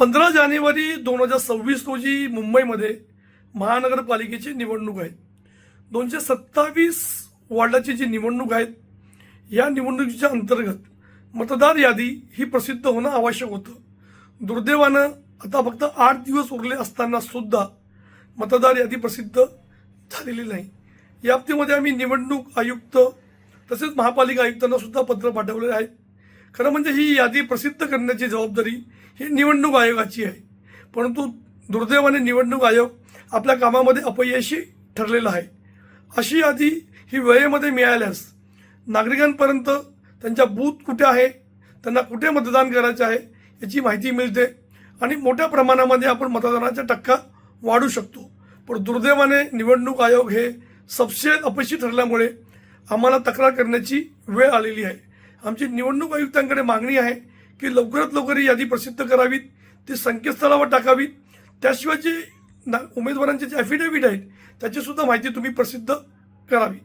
15 जानेवारी 2026 रोजी मुंबईमध्ये महानगरपालिकेची निवडणूक आहे. 227 वॉर्डाची जी निवडणूक आहे, या निवडणुकीच्या अंतर्गत मतदार यादी ही प्रसिद्ध होणं आवश्यक होतं. दुर्दैवानं आता फक्त 8 दिवस उरले असताना सुद्धा मतदार यादी प्रसिद्ध झालेली नाही. या बाबतीमध्ये आम्ही निवडणूक आयुक्त तसेच महापालिका आयुक्तांना सुद्धा पत्र पाठवले आहे. खरं म्हणजे ही यादी प्रसिद्ध करण्याची जबाबदारी ही निवडणूक आयोगाची आहे, परंतु दुर्दैवाने निवडणूक आयोग आपल्या कामामध्ये अपयशी ठरलेला आहे. अशी यादी ही वेळेमध्ये मिळाल्यास नागरिकांपर्यंत त्यांच्या बूथ कुठे आहे, त्यांना कुठे मतदान करायचे आहे याची माहिती मिळते आणि मोठ्या प्रमाणामध्ये आपण मतदानाचा टक्का वाढू शकतो. पण दुर्दैवाने निवडणूक आयोग हे सबसे अपयशी ठरल्यामुळे आम्हाला तक्रार करण्याची वेळ आलेली आहे. आमची निवडणूक आयुक्तांकडे मागणी आहे की लवकरात लवकर ही यादी प्रसिद्ध करावीत, ती संकेतस्थळावर टाकावीत. त्याशिवाय जे उमेदवारांचे जे ॲफिडेव्हिट आहेत त्याची सुद्धा माहिती तुम्ही प्रसिद्ध करावी.